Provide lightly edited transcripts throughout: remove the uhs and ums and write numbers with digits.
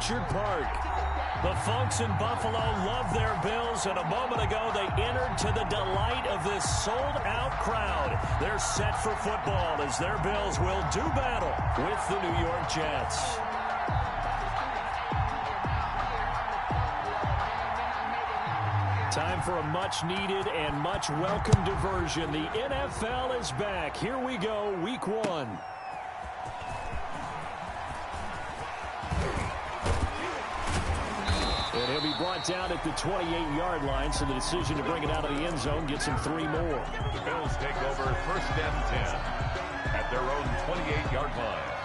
Orchard Park. The folks in Buffalo love their Bills, and a moment ago they entered to the delight of this sold-out crowd. They're set for football as their Bills will do battle with the New York Jets. Time for a much-needed and much-welcome diversion. The NFL is back. Here we go, Week 1. And he'll be brought down at the 28-yard line, so the decision to bring it out of the end zone gets him 3 more. The Bills take over 1st and 10 at their own 28-yard line.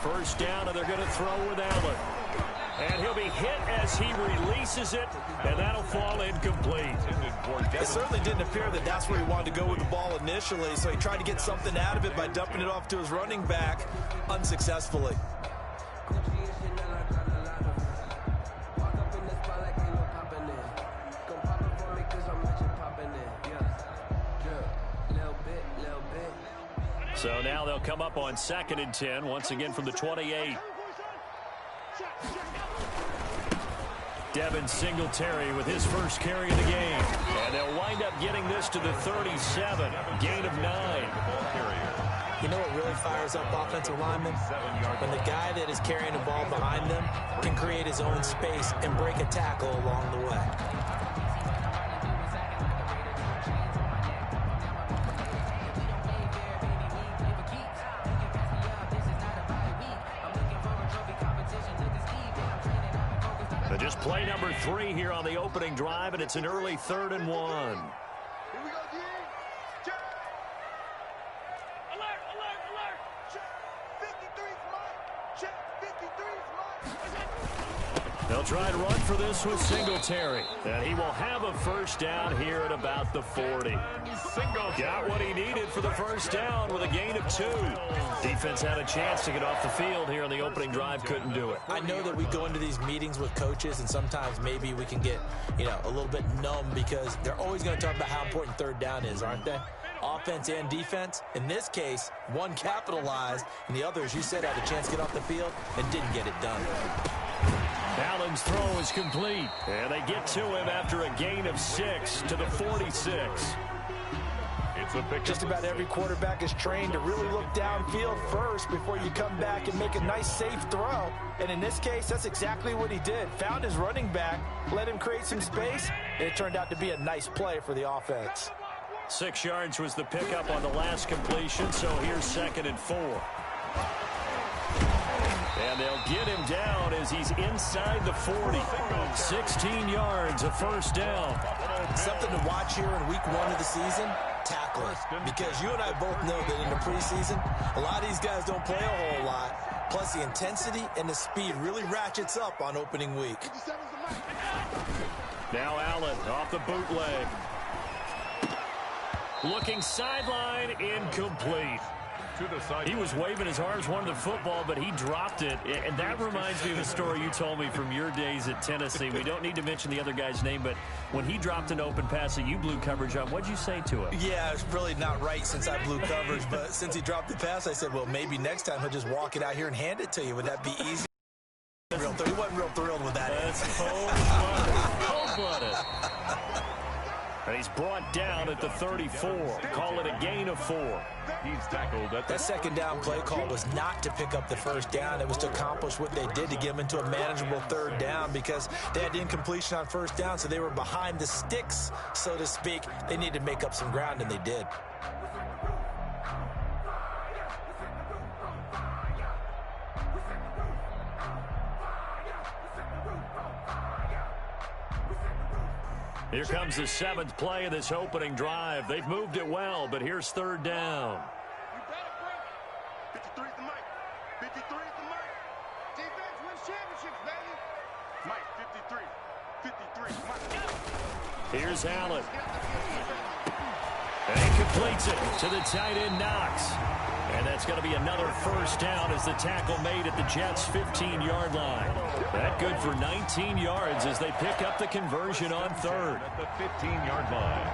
First down, and they're going to throw with Allen. And he'll be hit as he releases it, and that'll fall incomplete. It certainly didn't appear that that's where he wanted to go with the ball initially, so he tried to get something out of it by dumping it off to his running back unsuccessfully. So now they'll come up on 2nd and 10, once again from the 28. Devin Singletary with his first carry of the game. And they'll wind up getting this to the 37, gain of 9. You know what really fires up offensive linemen? When the guy that is carrying the ball behind them can create his own space and break a tackle along the way. Just play number 3 here on the opening drive, and it's an early 3rd and 1. Here we go, D. Check. Alert, alert, alert. Check. 53's mine. Check. 53's mine. They'll try and run for this with Singletary. And he will have a first down here at about the 40. Got what he needed for the first down with a gain of 2. Defense had a chance to get off the field here on the opening drive, couldn't do it. I know that we go into these meetings with coaches, and sometimes maybe we can get, a little bit numb because they're always going to talk about how important 3rd down is, aren't they? Offense and defense. In this case, one capitalized, and the other, as you said, had a chance to get off the field and didn't get it done. Allen's throw is complete, and they get to him after a gain of 6 to the 46. Just about every quarterback is trained to really look downfield first before you come back and make a nice, safe throw. And in this case, that's exactly what he did. Found his running back, let him create some space, and it turned out to be a nice play for the offense. 6 yards was the pickup on the last completion, so here's 2nd and 4. And they'll get him down as he's inside the 40. 16 yards, a first down. Something to watch here in week 1 of the season, tackling. Because you and I both know that in the preseason, a lot of these guys don't play a whole lot. Plus, the intensity and the speed really ratchets up on opening week. Now Allen off the bootleg. Looking sideline, incomplete. He was waving his arms, wanted the football, but he dropped it. And that reminds me of a story you told me from your days at Tennessee. We don't need to mention the other guy's name, but when he dropped an open pass that you blew coverage on, what'd you say to it? Yeah, it's really not right since I blew coverage, but since he dropped the pass, I said, well, maybe next time he'll just walk it out here and hand it to you. Would that be easy? He wasn't real thrilled with that. That's cold-blooded. And he's brought down at the 34. Call it a gain of 4. He's tackled at that 2nd down play call was not to pick up the first down. It was to accomplish what they did to get him into a manageable 3rd down because they had incompletion on 1st down, so they were behind the sticks, so to speak. They needed to make up some ground, and they did. Here comes the 7th play of this opening drive. They've moved it well, but here's 3rd down. 53 for Mike. Defense wins championships, baby. Mike, 53. 53 for Mike. Here's Allen. And he completes it to the tight end, Knox. And that's going to be another first down as the tackle made at the Jets' 15-yard line. That good for 19 yards as they pick up the conversion on third. At the 15-yard line.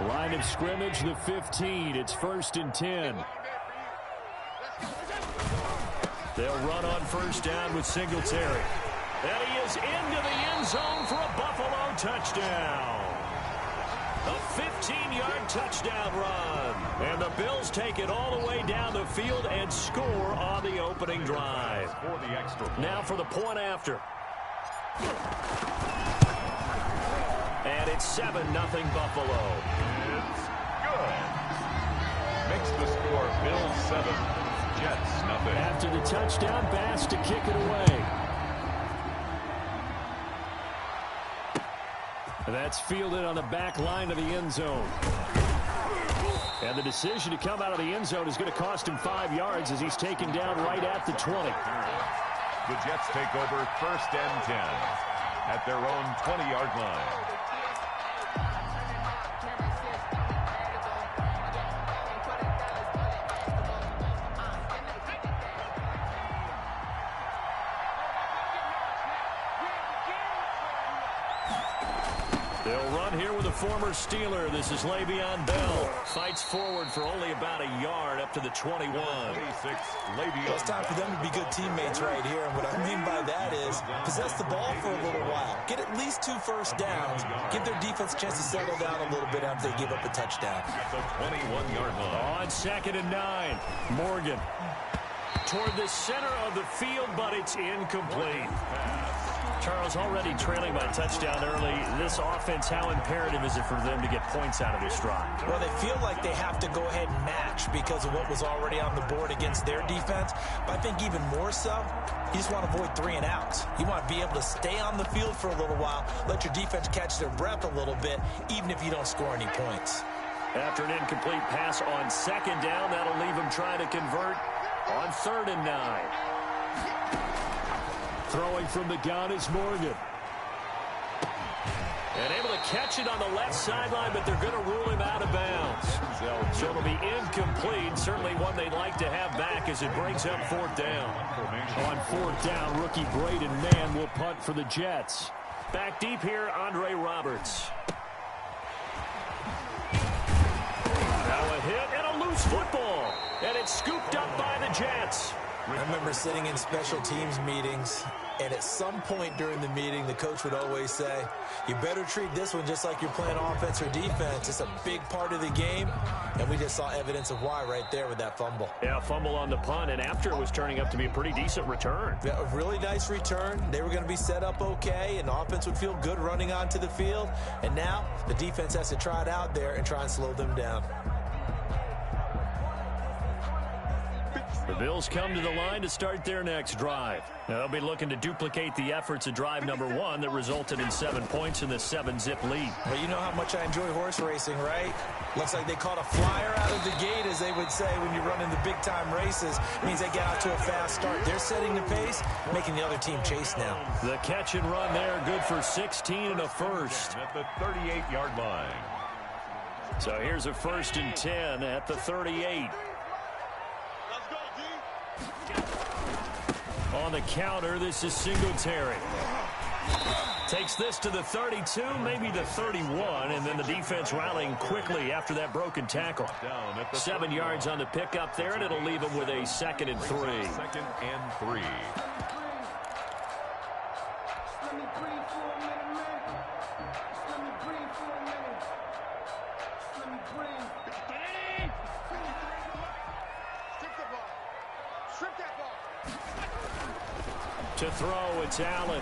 Line of scrimmage, the 15. It's 1st and 10. They'll run on first down with Singletary. And he is into the end zone for a Buffalo touchdown. A 15-yard touchdown run. And the Bills take it all the way down the field and score on the opening drive. Now for the point after. And it's 7-0 Buffalo. It's good. Makes the score Bills 7, Jets nothing. After the touchdown, Bass to kick it away. That's fielded on the back line of the end zone. And the decision to come out of the end zone is going to cost him 5 yards as he's taken down right at the 20. The Jets take over 1st and 10 at their own 20-yard line. They'll run here with a former Steeler. This is Le'Veon Bell. Fights forward for only about a yard up to the 21. 26, Le'Veon. It's time for them to be good teammates right here. And what I mean by that is possess the ball for a little while. Get at least 2 first downs. Give their defense a chance to settle down a little bit after they give up a touchdown. At the 21-yard line. On 2nd and 9, Morgan toward the center of the field, but it's incomplete. Charles, already trailing by touchdown early. This offense, how imperative is it for them to get points out of this drive? Well, they feel like they have to go ahead and match because of what was already on the board against their defense. But I think even more so, you just want to avoid 3 and outs. You want to be able to stay on the field for a little while, let your defense catch their breath a little bit, even if you don't score any points. After an incomplete pass on 2nd down, that'll leave them trying to convert on 3rd and 9. Throwing from the gun is Morgan. And able to catch it on the left sideline, but they're going to rule him out of bounds. So it'll be incomplete. Certainly one they'd like to have back as it brings up 4th down. On 4th down, rookie Braden Mann will punt for the Jets. Back deep here, Andre Roberts. Now a hit and a loose football. And it's scooped up by the Jets. I remember sitting in special teams meetings, and at some point during the meeting, the coach would always say, you better treat this one just like you're playing offense or defense. It's a big part of the game, and we just saw evidence of why right there with that fumble. Yeah, fumble on the punt, and after it was turning up to be a pretty decent return. Yeah, a really nice return. They were going to be set up okay, and the offense would feel good running onto the field. And now the defense has to try it out there and try and slow them down. The Bills come to the line to start their next drive. Now, they'll be looking to duplicate the efforts of drive number 1 that resulted in 7 points in the 7-zip lead. Well, you know how much I enjoy horse racing, right? Looks like they caught a flyer out of the gate, as they would say when you're running the big-time races. It means they get out to a fast start. They're setting the pace, making the other team chase now. The catch and run there, good for 16 and a first. At the 38-yard line. So here's a 1st and 10 at the 38. On the counter, this is Singletary. Takes this to the 32, maybe the 31, and then the defense rallying quickly after that broken tackle. 7 yards on the pickup there, and it'll leave them with a 2nd and 3. 2nd and 3. To throw, it's Allen.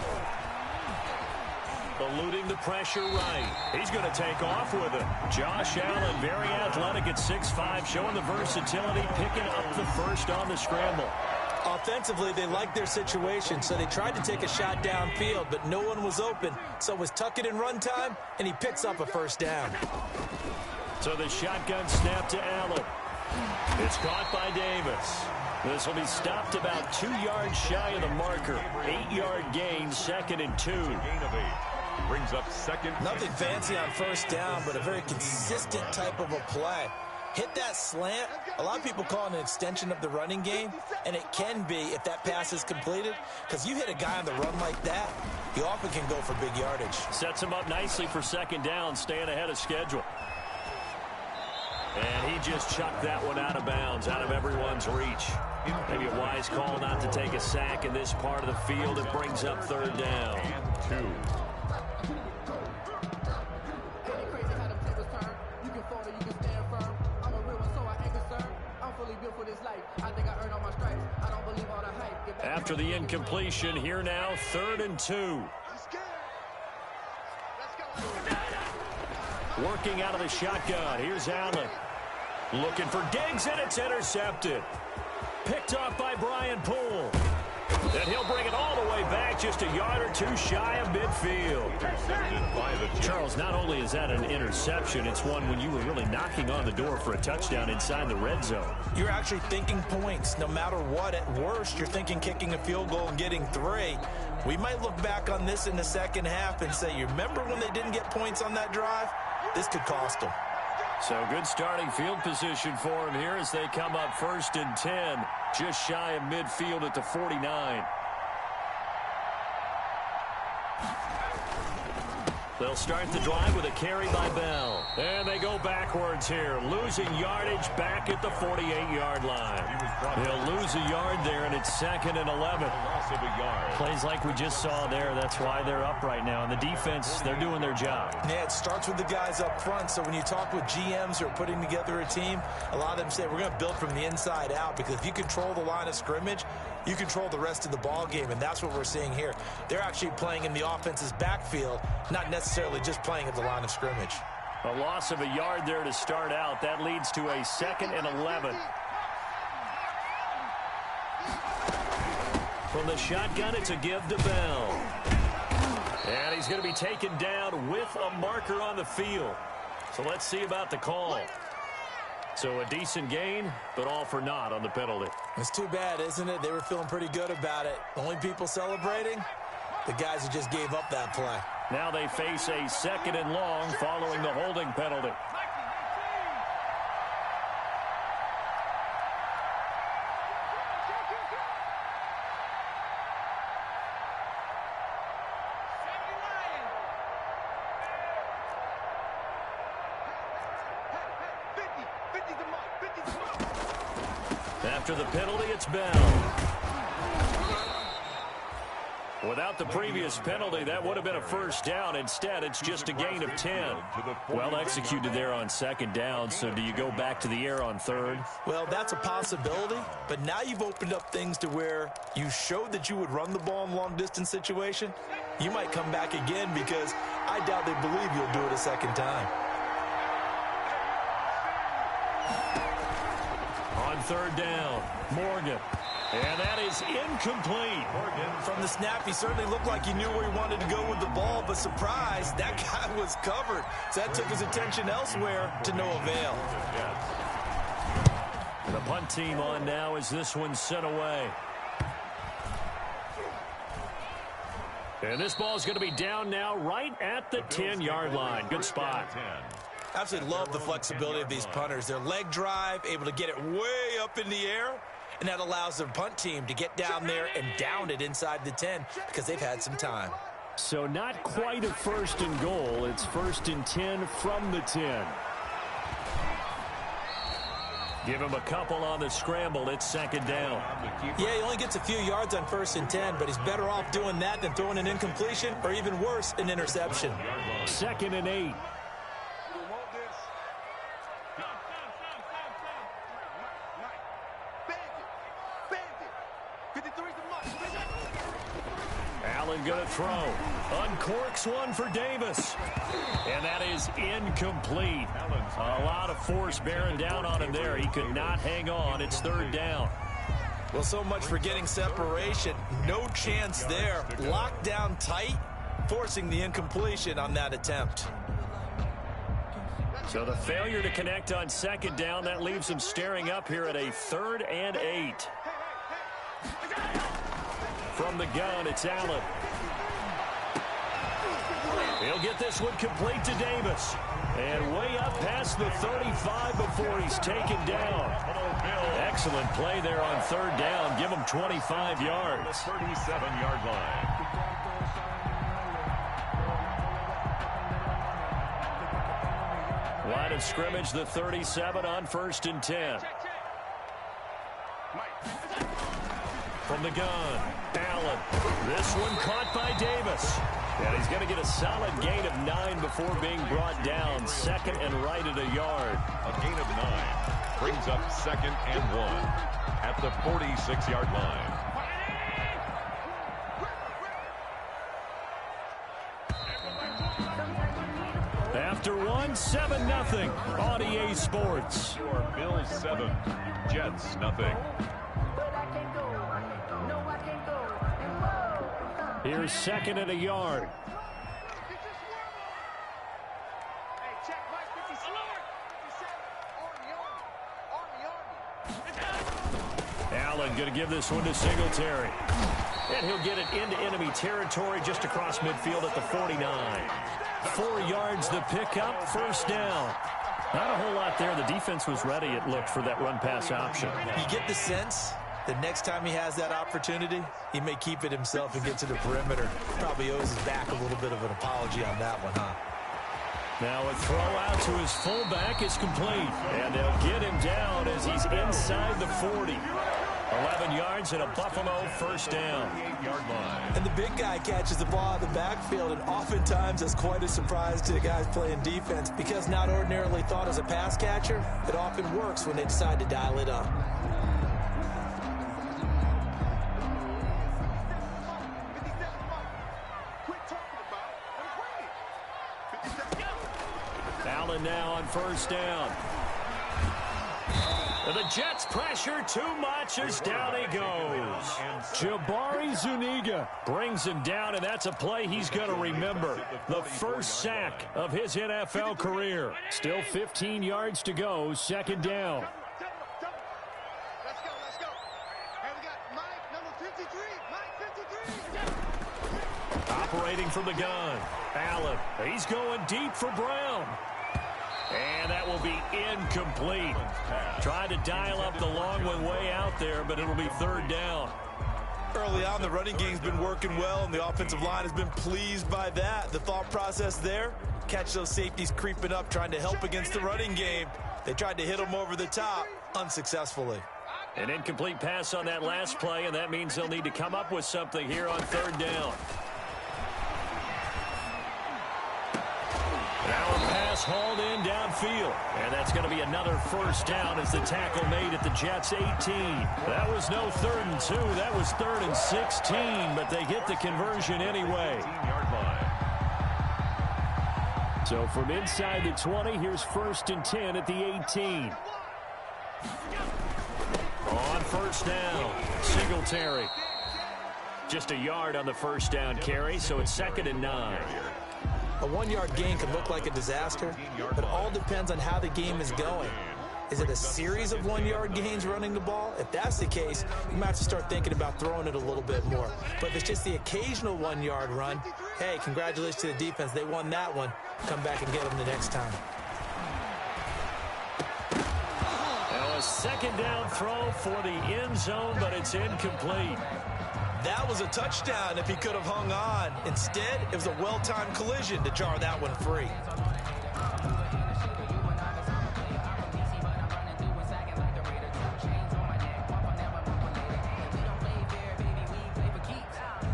Eluding the pressure right. He's going to take off with it. Josh Allen, very athletic at 6'5", showing the versatility, picking up the first on the scramble. Offensively, they liked their situation, so they tried to take a shot downfield, but no one was open. So it was tuck it in run time, and he picks up a first down. So the shotgun snap to Allen. It's caught by Davis. This will be stopped about 2 yards shy of the marker. 8-yard gain, 2nd and 2. Gain of 8. Brings up 2nd. Nothing fancy on first down, but a very consistent type of a play. Hit that slant. A lot of people call it an extension of the running game, and it can be if that pass is completed, because you hit a guy on the run like that, you often can go for big yardage. Sets him up nicely for 2nd down, staying ahead of schedule. And he just chucked that one out of bounds, out of everyone's reach. Maybe a wise call not to take a sack in this part of the field. It brings up 3rd down. And 2. After the incompletion, here now, 3rd and 2. Working out of the shotgun. Here's Allen. Looking for Diggs, and it's intercepted. Picked off by Brian Poole. And he'll bring it all the way back, just a yard or 2 shy of midfield. Charles, not only is that an interception, it's one when you were really knocking on the door for a touchdown inside the red zone. You're actually thinking points. No matter what, at worst, you're thinking kicking a field goal and getting 3. We might look back on this in the second half and say, you remember when they didn't get points on that drive? This could cost them. So good starting field position for him here as they come up 1st and 10, just shy of midfield at the 49. They'll start the drive with a carry by Bell. And they go backwards here, losing yardage back at the 48-yard line. They'll lose a yard there, and it's 2nd and 11. Loss of a yard. Plays like we just saw there. That's why they're up right now. And the defense, they're doing their job. Yeah, it starts with the guys up front. So when you talk with GMs who are putting together a team, a lot of them say we're going to build from the inside out, because if you control the line of scrimmage, you control the rest of the ball game, and that's what we're seeing here. They're actually playing in the offense's backfield, not necessarily just playing at the line of scrimmage. A loss of a yard there to start out. That leads to a 2nd and 11. From the shotgun, it's a give to Bell. And he's going to be taken down with a marker on the field. So let's see about the call. So a decent gain, but all for naught on the penalty. It's too bad, isn't it? They were feeling pretty good about it. Only people celebrating, the guys who just gave up that play. Now they face a 2nd and long following the holding penalty. After the penalty, it's Bell. Without the previous penalty, that would have been a 1st down. Instead, it's just a gain of 10. Well executed there on 2nd down, so do you go back to the air on 3rd? Well, that's a possibility, but now you've opened up things to where you showed that you would run the ball in a long-distance situation. You might come back again, because I doubt they believe you'll do it a 2nd time. On 3rd down, Morgan. And that is incomplete. From the snap, he certainly looked like he knew where he wanted to go with the ball, but surprise, that guy was covered. So that took his attention elsewhere to no avail. The punt team on now as this one's sent away. And this ball is going to be down now right at the 10-yard line. Good spot. I absolutely love the flexibility of these punters. Their leg drive, able to get it way up in the air, and that allows their punt team to get down there and down it inside the 10 because they've had some time. So not quite a 1st and goal. It's 1st and 10 from the 10. Give him a couple on the scramble. It's 2nd down. Yeah, he only gets a few yards on 1st and 10, but he's better off doing that than throwing an incompletion or even worse, an interception. 2nd and 8. Allen going to throw. Uncorks one for Davis. And that is incomplete. A lot of force bearing down on him there. He could not hang on. It's 3rd down. Well, so much for getting separation. No chance there. Locked down tight, forcing the incompletion on that attempt. So the failure to connect on second down, that leaves him staring up here at a 3rd and 8. From the gun, it's Allen. He'll get this one complete to Davis. And way up past the 35 before he's taken down. Excellent play there on 3rd down. Give him 25 yards. 37-yard line. Line of scrimmage, the 37 on 1st and 10. From the gun, Allen. This one caught by Davis. And he's going to get a solid gain of 9 before being brought down. 2nd and right at a yard. A gain of 9 brings up 2nd and 1 at the 46-yard line. After 1, 7-0 on EA Sports. Your Bills 7, Jets nothing. Here's 2nd and a yard. Allen going to give this one to Singletary. And he'll get it into enemy territory just across midfield at the 49. 4 yards the pickup, 1st down. Not a whole lot there. The defense was ready, it looked, for that run-pass option. You get the sense that next time he has that opportunity, he may keep it himself and get to the perimeter. Probably owes his back a little bit of an apology on that one, huh? Now a throw out to his fullback is complete. And they'll get him down as he's inside the 40. 11 yards and a Buffalo 1st down. 8-yard line. And the big guy catches the ball out of the backfield, and oftentimes that's quite a surprise to the guys playing defense, because not ordinarily thought as a pass catcher, it often works when they decide to dial it up. Allen now on 1st down. The Jets pressure too much as down he goes. Jabari Zuniga brings him down, and that's a play he's going to remember. The first sack of his NFL career. Still 15 yards to go, 2nd down. Let's go. And we got Mike, number 53. Mike 53. Operating from the gun. Allen, he's going deep for Brown. And that will be incomplete. Trying to dial up the long one way out there, but it'll be 3rd down. Early on, the running game's been working well, and the offensive line has been pleased by that. The thought process there, catch those safeties creeping up, trying to help against the running game. They tried to hit them over the top, unsuccessfully. An incomplete pass on that last play, and that means they'll need to come up with something here on 3rd down. Now a pass hauled in downfield. And that's going to be another 1st down as the tackle made at the Jets' 18. That was no 3rd and 2. That was 3rd and 16, but they get the conversion anyway. 18-yard line. So from inside the 20, here's 1st and 10 at the 18. On 1st down, Singletary. Just a yard on the 1st down carry, so it's 2nd and 9. A 1-yard gain can look like a disaster, but it all depends on how the game is going. Is it a series of 1-yard gains running the ball? If that's the case, you might have to start thinking about throwing it a little bit more. But if it's just the occasional 1-yard run, hey, congratulations to the defense. They won that one. Come back and get them the next time. Now a 2nd down throw for the end zone, but it's incomplete. That was a touchdown if he could have hung on. Instead, it was a well-timed collision to jar that one free.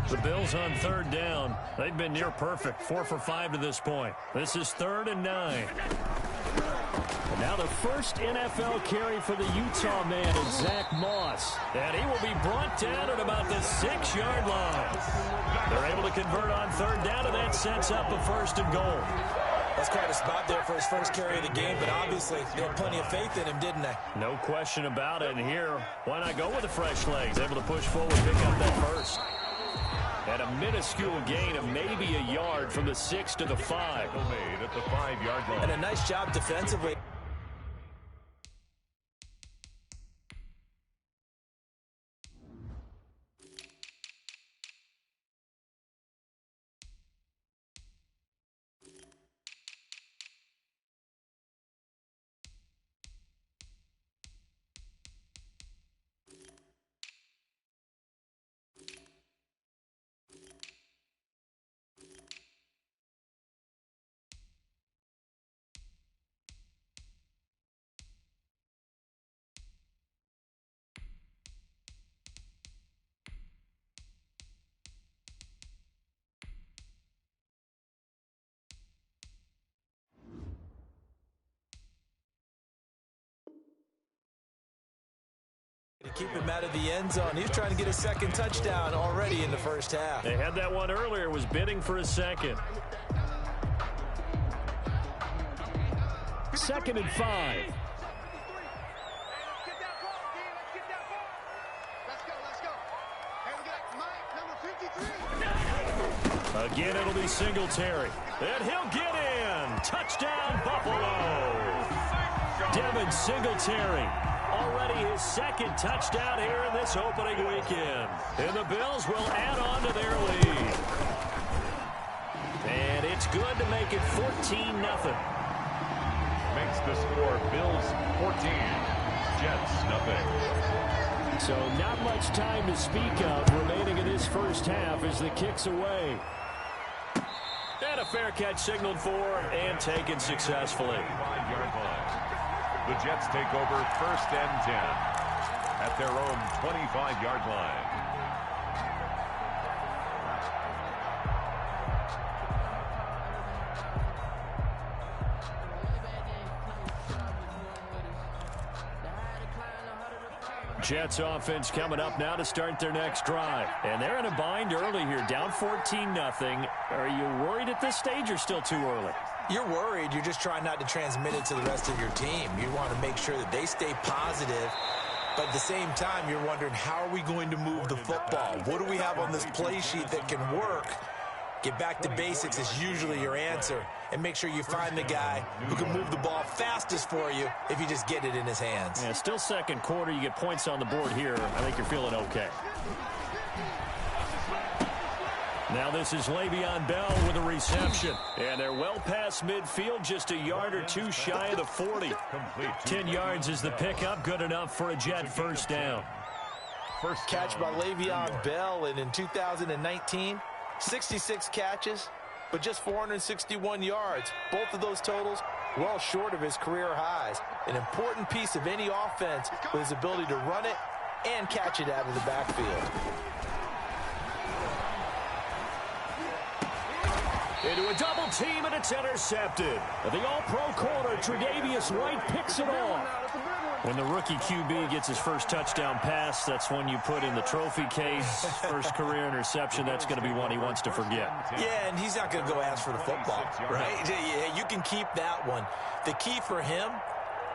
The Bills on 3rd down. They've been near perfect. 4 for 5 to this point. This is 3rd and 9. And now the first NFL carry for the Utah man is Zach Moss. And he will be brought down at about the 6-yard line. They're able to convert on 3rd down, and that sets up a 1st and goal. That's quite a spot there for his first carry of the game, but obviously they had plenty of faith in him, didn't they? No question about it. And here, why not go with the fresh legs? Able to push forward, pick up that first. And a minuscule gain of maybe a yard from the 6 to the 5. Made at the 5-yard line. And a nice job defensively. To keep him out of the end zone. He's trying to get a second touchdown already in the first half. They had that one earlier, was bidding for a second. 2nd and 5. Again, it'll be Singletary. And he'll get in. Touchdown, Buffalo. Devin Singletary. Already his 2nd touchdown here in this opening weekend. And the Bills will add on to their lead. And it's good to make it 14-0. Makes the score Bills 14, Jets nothing. So not much time to speak of remaining in this first half as the kick's away. And a fair catch signaled for and taken successfully. 5-yard line. The Jets take over 1st and 10 at their own 25-yard line. Jets offense coming up now to start their next drive. And they're in a bind early here, down 14-0. Are you worried at this stage or still too early? You're worried. You're just trying not to transmit it to the rest of your team. You want to make sure that they stay positive. But at the same time, you're wondering, how are we going to move the football? What do we have on this play sheet that can work? Get back to basics is usually your answer. And make sure you find the guy who can move the ball fastest for you if you just get it in his hands. Yeah, still second quarter. You get points on the board here. I think you're feeling okay. Now this is Le'Veon Bell with a reception. And they're well past midfield, just a yard or two shy of the 40. 10 yards is the pickup, good enough for a Jet first down. First catch by Le'Veon Bell, and in 2019, 66 catches, but just 461 yards. Both of those totals well short of his career highs. An important piece of any offense with his ability to run it and catch it out of the backfield. Into a double team, and it's intercepted. The all-pro corner, Tre'Davious White, picks it off. When the rookie QB gets his first touchdown pass, that's when you put in the trophy case. First career interception, that's going to be one he wants to forget. Yeah, and he's not going to go ask for the football, right? Yeah, you can keep that one. The key for him,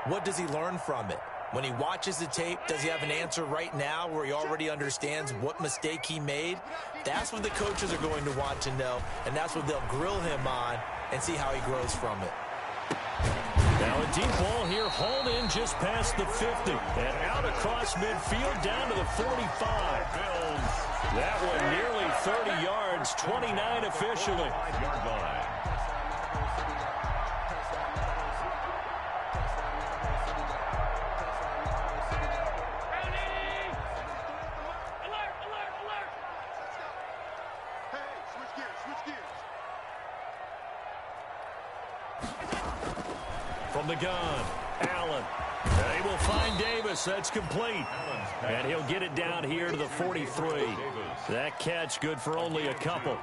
what does he learn from it? When he watches the tape, does he have an answer right now where he already understands what mistake he made? That's what the coaches are going to want to know, and that's what they'll grill him on and see how he grows from it. Now a deep ball here, hauled in just past the 50. And out across midfield, down to the 45. That one nearly 30 yards, 29 officially. 5-yard line. From the gun, Allen. They will find Davis. That's complete. And he'll get it down here to the 43. That catch good for only a couple.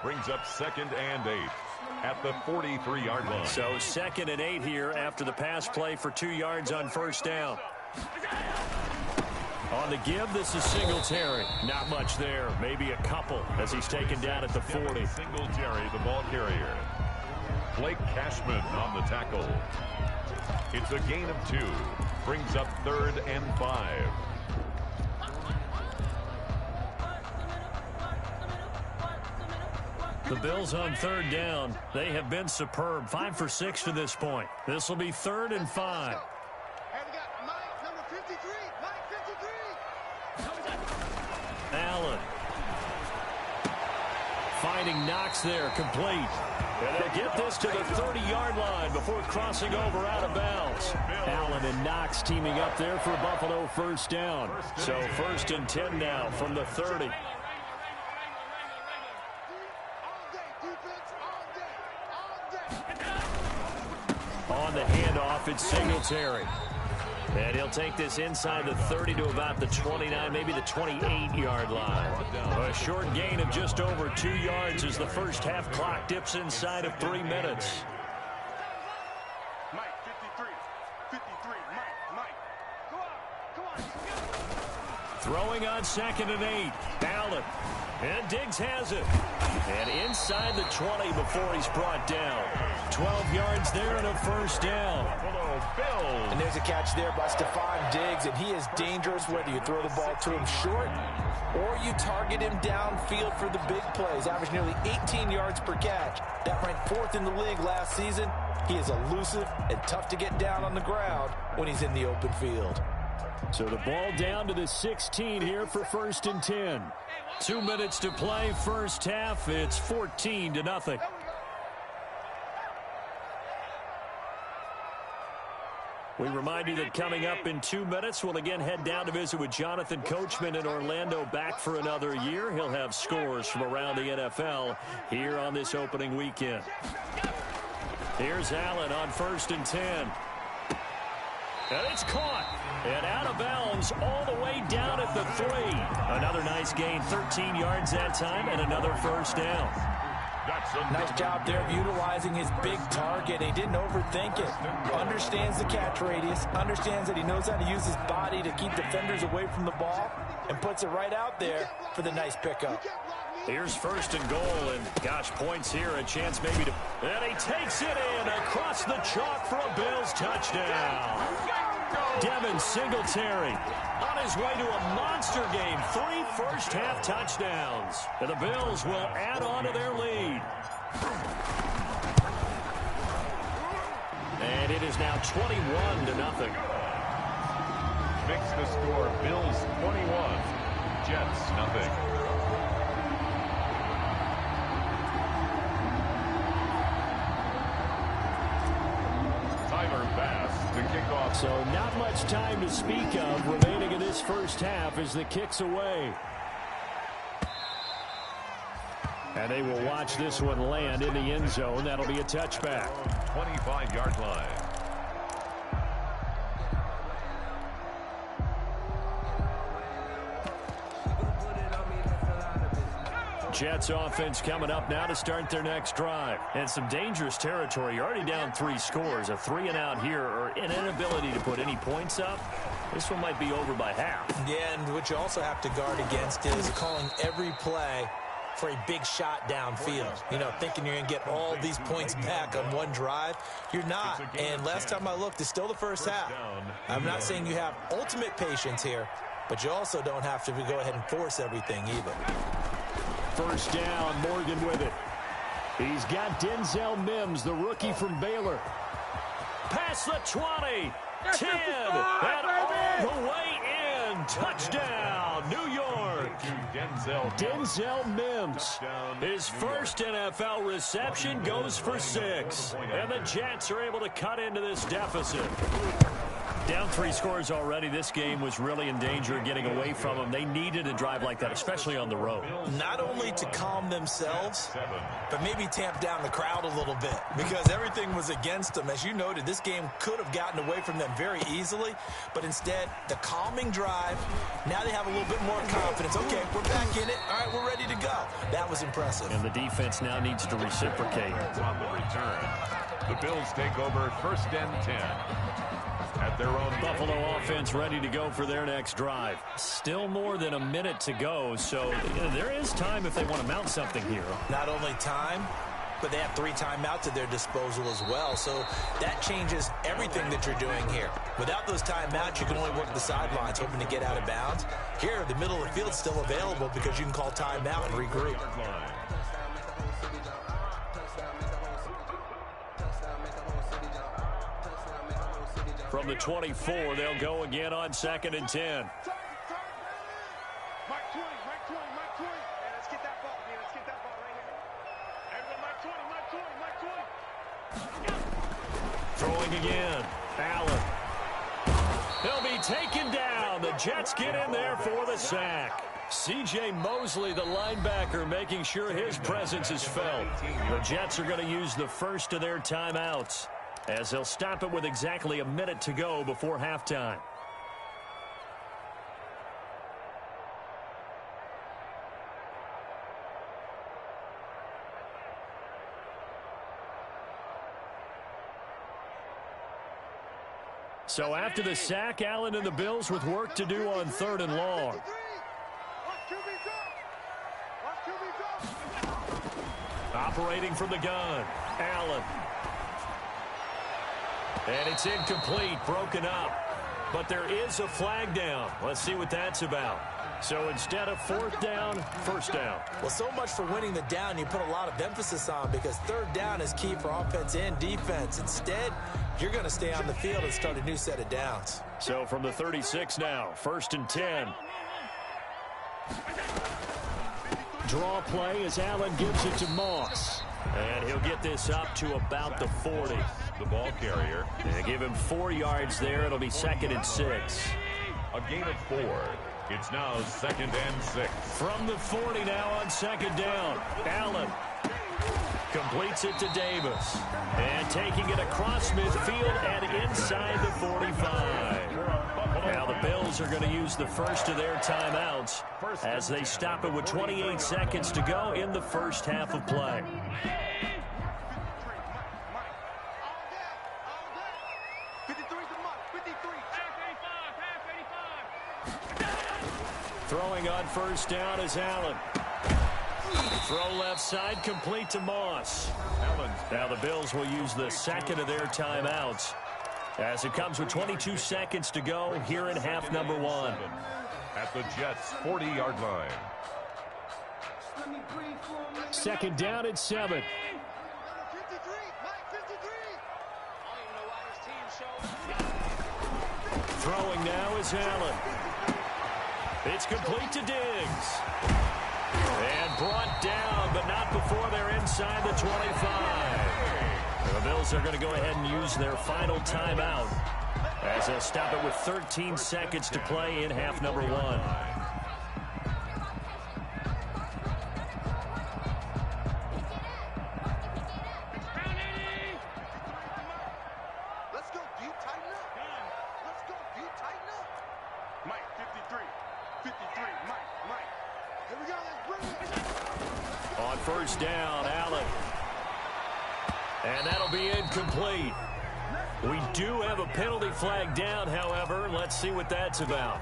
Brings up 2nd and 8 at the 43-yard line. So 2nd and 8 here after the pass play for 2 yards on first down. On the give, this is Singletary. Not much there. Maybe a couple as he's taken down at the 40. Singletary, the ball carrier. Blake Cashman on the tackle. It's a gain of 2. Brings up 3rd and 5. The Bills on third down. They have been superb. 5 for 6 to this point. This will be 3rd and 5. And we got Mike, number 53. Mike 53. Allen. Finding Knox there, complete. And they'll get this to the 30-yard line before crossing over out of bounds. Allen and Knox teaming up there for Buffalo first down. So 1st and 10 now from the 30. On the handoff, it's Singletary. And he'll take this inside the 30 to about the 29, maybe the 28-yard line. A short gain of just over 2 yards as the first half clock dips inside of 3 minutes. Mike 53. 53. Mike. Come on. Throwing on 2nd and 8. Allen. And Diggs has it. And inside the 20 before he's brought down. 12 yards there and a first down. And there's a catch there by Stephon Diggs, and he is dangerous whether you throw the ball to him short or you target him downfield for the big plays. Averaged nearly 18 yards per catch. That ranked 4th in the league last season. He is elusive and tough to get down on the ground when he's in the open field. So the ball down to the 16 here for 1st and 10. 2 minutes to play, first half. It's 14-0. We remind you that coming up in 2 minutes, we'll again head down to visit with Jonathan Coachman in Orlando, back for another year. He'll have scores from around the NFL here on this opening weekend. Here's Allen on 1st and 10. And it's caught. And out of bounds all the way down at the 3. Another nice gain, 13 yards that time, and another first down. Nice job there of utilizing his big target. He didn't overthink it. Understands the catch radius. Understands that he knows how to use his body to keep defenders away from the ball. And puts it right out there for the nice pickup. Here's 1st and goal. And, gosh, points here. A chance maybe to... And he takes it in across the chalk for a Bills touchdown. Devin Singletary on his way to a monster game. 3 first-half touchdowns. And the Bills will add on to their lead. And it is now 21-0. Makes the score Bills 21, Jets nothing. So not much time to speak of remaining in this first half as the kick's away. And they will watch this one land in the end zone. That'll be a touchback. 25-yard line. Jets offense coming up now to start their next drive. And some dangerous territory. You're already down 3 scores. A 3-and-out here or an inability to put any points up. This one might be over by half. Yeah, and what you also have to guard against is calling every play for a big shot downfield. You know, thinking you're going to get all these points back on one drive. You're not. And last time I looked, it's still the first half. I'm not saying you have ultimate patience here, but you also don't have to go ahead and force everything either. First down, Morgan with it. He's got Denzel Mims, the rookie from Baylor. Past the 20, 10, and all the way in. Touchdown, New York. Denzel Mims. His first NFL reception goes for 6. And the Jets are able to cut into this deficit. Down 3 scores already. This game was really in danger of getting away from them. They needed a drive like that, especially on the road. Not only to calm themselves, but maybe tamp down the crowd a little bit because everything was against them. As you noted, this game could have gotten away from them very easily, but instead, the calming drive, now they have a little bit more confidence. Okay, we're back in it. All right, we're ready to go. That was impressive. And the defense now needs to reciprocate. On the return, the Bills take over 1st and 10. At their own Buffalo offense ready to go for their next drive. Still more than a minute to go, so there is time if they want to mount something here. Not only time, but they have 3 timeouts at their disposal as well, so that changes everything that you're doing here. Without those timeouts, you can only work the sidelines, hoping to get out of bounds. Here, the middle of the field's still available because you can call timeout and regroup. From the 24, they'll go again on 2nd and 10. Throwing again. Allen. He'll be taken down. The Jets get in there for the sack. C.J. Mosley, the linebacker, making sure his presence is felt. The Jets are going to use the first of their timeouts, as they'll stop it with exactly a minute to go before halftime. So after the sack, Allen and the Bills with work to do on 3rd and long. Operating from the gun, Allen. And it's incomplete, broken up. But there is a flag down. Let's see what that's about. So instead of 4th down, 1st down. Well, so much for winning the down you put a lot of emphasis on, because 3rd down is key for offense and defense. Instead, you're going to stay on the field and start a new set of downs. So from the 36 now, 1st and 10. Draw play as Allen gives it to Moss. And he'll get this up to about the 40. The ball carrier. And give him 4 yards there. It'll be 2nd and 6. A gain of 4. It's now 2nd and 6. From the 40 now on 2nd down. Allen completes it to Davis. And taking it across midfield and inside the 45. Now the Bills are going to use the first of their timeouts as they stop it with 28 seconds to go in the first half of play. Throwing on 1st down is Allen. Throw left side, complete to Moss. Now the Bills will use the second of their timeouts as it comes with 22 seconds to go here in half number 1. At the Jets' 40-yard line. 2nd down at 7. Throwing now is Allen. It's complete to Diggs. And brought down, but not before they're inside the 25. The Bills are going to go ahead and use their final timeout as they'll stop it with 13 seconds to play in half number 1. On 1st down, Allen. And that'll be incomplete. We do have a penalty flag down, however. Let's see what that's about.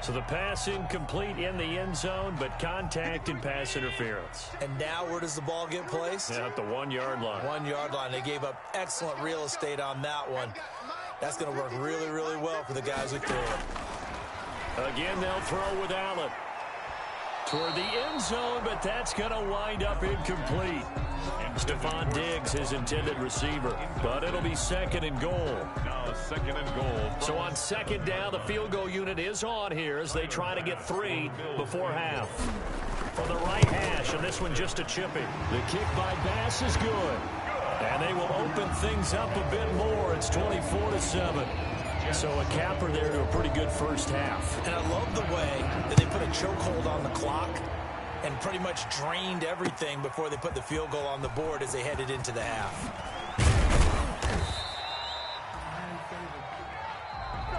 So the pass incomplete in the end zone, but contact and pass interference. And now where does the ball get placed? Yeah, at the 1-yard line. 1-yard line. They gave up excellent real estate on that one. That's going to work really, really well for the guys who threw it. Again, they'll throw with Allen. Toward the end zone, but that's going to wind up incomplete. Stephon Diggs, his intended receiver. But it'll be 2nd and goal. Now 2nd and goal. So on 2nd down, the field goal unit is on here as they try to get 3 before half. From the right hash, and this one just a chipping. The kick by Bass is good. And they will open things up a bit more. It's 24-7. So a capper there to a pretty good first half. And I love the way that they put a chokehold on the clock and pretty much drained everything before they put the field goal on the board as they headed into the half.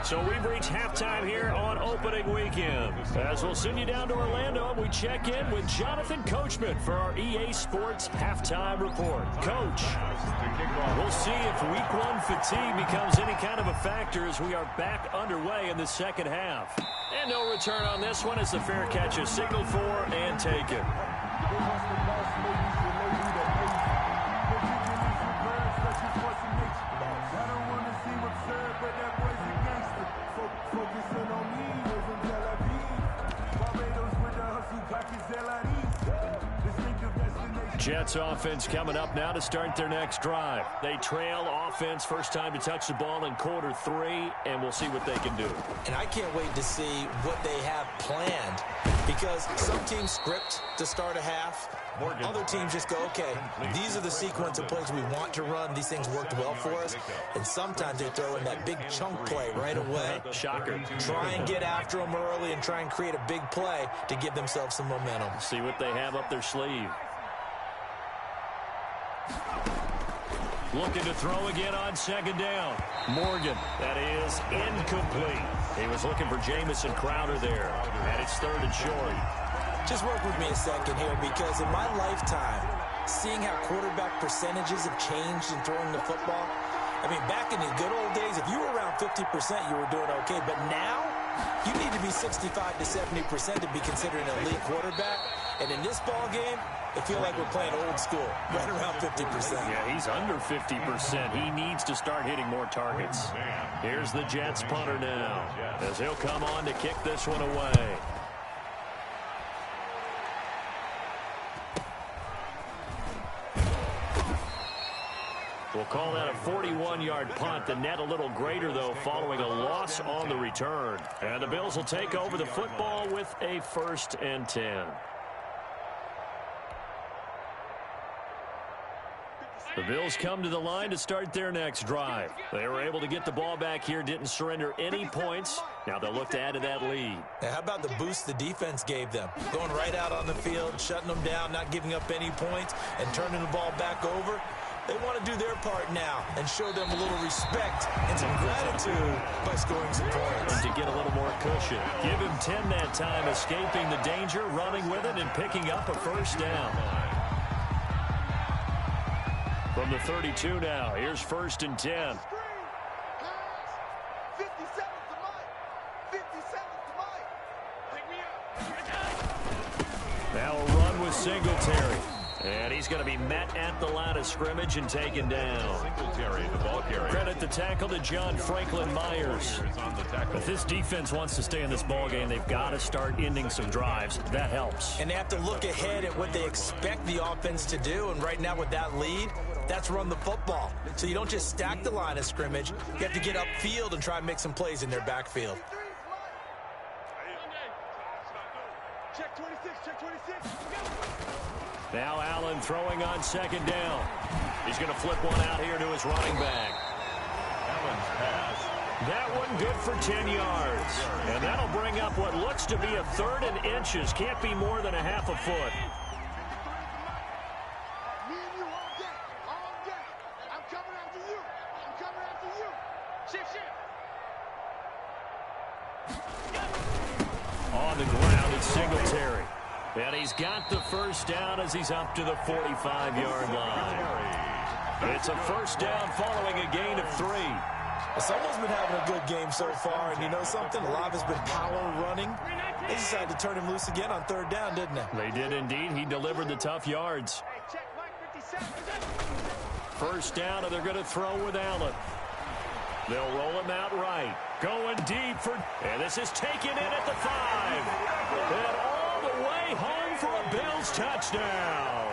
So we've reached halftime here on opening weekend. As we'll send you down to Orlando, and we check in with Jonathan Coachman for our EA Sports Halftime Report. Coach, we'll see if Week 1 fatigue becomes any kind of a factor as we are back underway in the second half. And no return on this one as the fair catch is signaled for and taken. Jets offense coming up now to start their next drive. They trail offense, first time to touch the ball in quarter 3, and we'll see what they can do. And I can't wait to see what they have planned, because some teams script to start a half. Other teams just go, okay, these are the sequence of plays we want to run. These things worked well for us. And sometimes they throw in that big chunk play right away. Shocker. Try and get after them early and try and create a big play to give themselves some momentum. See what they have up their sleeve. Looking to throw again on second down. Morgan, that is incomplete. He was looking for Jamison Crowder there. And it's third and short. Just work with me a second here, because in my lifetime, seeing how quarterback percentages have changed in throwing the football, I mean, back in the good old days, if you were around 50%, you were doing okay. But now, you need to be 65 to 70% to be considered an elite quarterback. And in this ball game, I feel like we're playing old school, right around 50%. Yeah, he's under 50%. He needs to start hitting more targets. Here's the Jets punter now, as he'll come on to kick this one away. We'll call that a 41-yard punt. The net a little greater, though, following a loss on the return. And the Bills will take over the football with a 1st and 10. The Bills come to the line to start their next drive. They were able to get the ball back here, didn't surrender any points. Now they'll look to add to that lead. Now, how about the boost the defense gave them? Going right out on the field, shutting them down, not giving up any points, and turning the ball back over. They want to do their part now and show them a little respect and some gratitude by scoring some points. To get a little more cushion. Give him 10 that time, escaping the danger, running with it, and picking up a first down. From the 32 now, here's 1st and 10. Now a run with Singletary. And he's going to be met at the line of scrimmage and taken down. Singletary, the ball carrier. Credit the tackle to John Franklin Myers. If this defense wants to stay in this ball game, they've got to start ending some drives. That helps. And they have to look ahead at what they expect the offense to do. And right now with that lead, that's run the football. So you don't just stack the line of scrimmage. You have to get upfield and try and make some plays in their backfield. Check 26, check 26. Now Allen throwing on second down. He's going to flip one out here to his running back. Allen's pass. That one good for 10 yards. And that'll bring up what looks to be a 3rd and inches. Can't be more than a half a foot. Me and you all day, all day. I'm coming after you. I'm coming after you. Shift. On the ground, it's Singletary. And he's got the first down as he's up to the 45-yard line. It's a first down following a gain of 3. Someone's been having a good game so far, and you know something? A lot has been power running. They decided to turn him loose again on 3rd down, didn't they? They did indeed. He delivered the tough yards. First down, and they're going to throw with Allen. They'll roll him out right. Going deep for... And this is taken in at the 5. And all the way home for a Bills touchdown.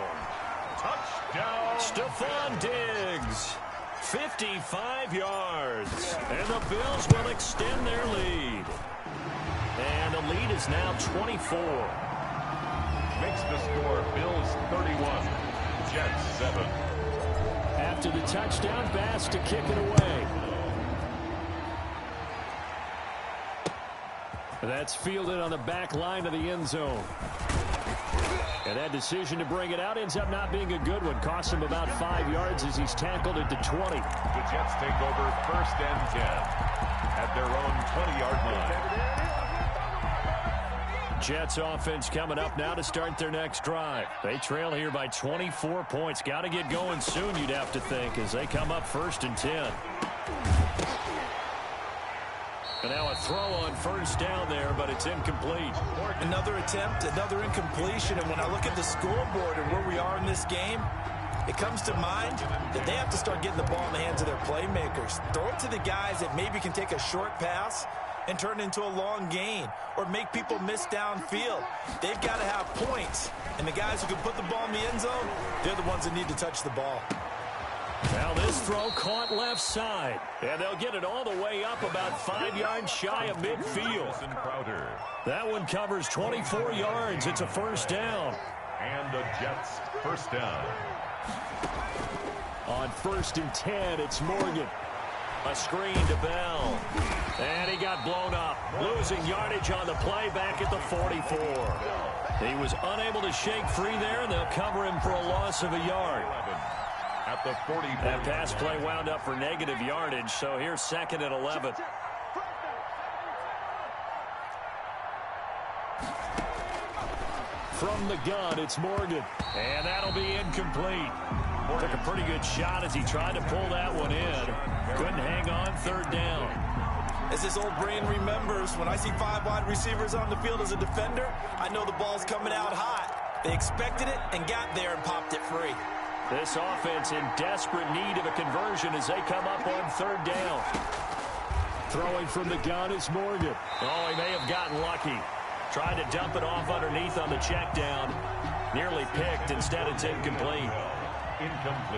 Touchdown. Stephon Diggs. 55 yards. And the Bills will extend their lead. And the lead is now 24. Makes the score Bills 31, Jets 7. After the touchdown, Bass to kick it away. That's fielded on the back line of the end zone. And that decision to bring it out ends up not being a good one. Costs him about 5 yards as he's tackled at the 20. The Jets take over 1st and 10 at their own 20-yard line. Jets offense coming up now to start their next drive. They trail here by 24 points. Got to get going soon, you'd have to think, as they come up 1st and 10. And now a throw on first down there, but it's incomplete. Another attempt, another incompletion. And when I look at the scoreboard and where we are in this game, it comes to mind that they have to start getting the ball in the hands of their playmakers. Throw it to the guys that maybe can take a short pass and turn it into a long gain or make people miss downfield. They've got to have points. And the guys who can put the ball in the end zone, they're the ones that need to touch the ball. Now this throw caught left side. And they'll get it all the way up about 5 yards shy of midfield. That one covers 24 yards. It's a first down. And the Jets first down. On 1st and 10, it's Morgan. A screen to Bell. And he got blown up. Losing yardage on the play back at the 44. He was unable to shake free there, and they'll cover him for a loss of a yard. At the 40. That pass play wound up for negative yardage, so here's 2nd and 11. From the gun, it's Morgan. And that'll be incomplete. Took a pretty good shot as he tried to pull that one in. Couldn't hang on, 3rd down. As this old brain remembers, when I see 5 wide receivers on the field as a defender, I know the ball's coming out hot. They expected it and got there and popped it free. This offense in desperate need of a conversion as they come up on 3rd down. Throwing from the gun is Morgan. Oh, he may have gotten lucky. Tried to dump it off underneath on the check down. Nearly picked. Instead, it's incomplete.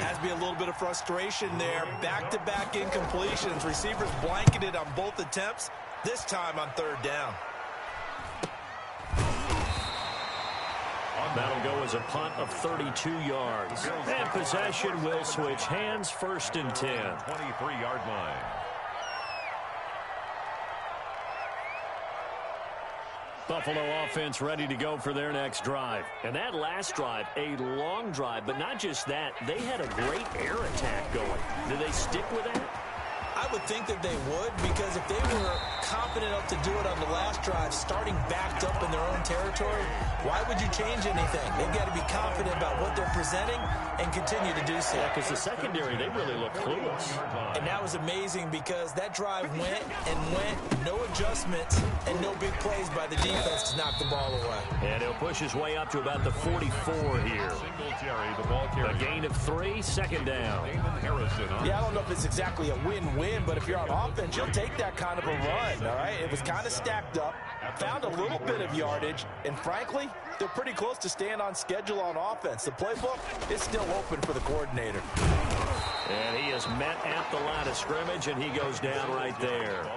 Has to be a little bit of frustration there. Back-to-back incompletions. Receivers blanketed on both attempts, this time on 3rd down. That'll go as a punt of 32 yards. And possession will switch hands, 1st and 10. 23-yard line. Buffalo offense ready to go for their next drive. And that last drive, a long drive, but not just that. They had a great air attack going. Do they stick with that? I would think that they would, because if they were confident enough to do it on the last drive, starting backed up in their own territory, why would you change anything? They've got to be confident about what they're presenting and continue to do so. Yeah, because the secondary, they really look clueless. And that was amazing because that drive went and went, no adjustments, and no big plays by the defense to knock the ball away. And he'll push his way up to about the 44 here. A gain of 3, 2nd down. Yeah, I don't know if it's exactly a win-win, but if you're on offense, you'll take that kind of a run, all right? It was kind of stacked up, found a little bit of yardage, and frankly, they're pretty close to staying on schedule on offense. The playbook is still open for the coordinator. And he is met at the line of scrimmage, and he goes down right there.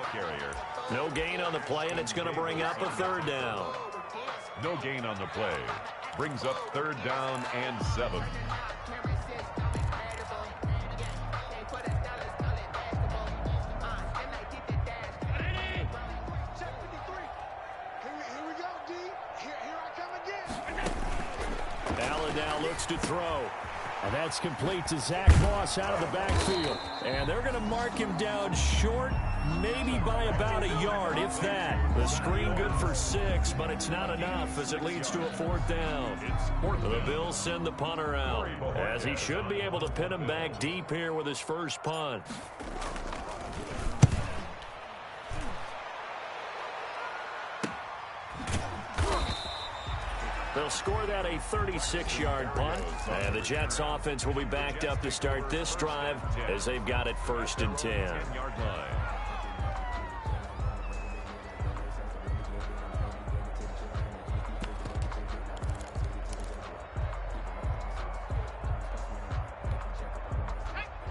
No gain on the play, and it's going to bring up a 3rd down. No gain on the play. Brings up 3rd down and 7. Allen now looks to throw. And that's complete to Zach Moss out of the backfield. And they're going to mark him down short, maybe by about a yard, if that. The screen good for 6, but it's not enough as it leads to a 4th down. The Bills send the punter out, as he should be able to pin him back deep here with his first punt. They'll score that a 36-yard punt. And the Jets offense will be backed up to start this drive as they've got it 1st and 10.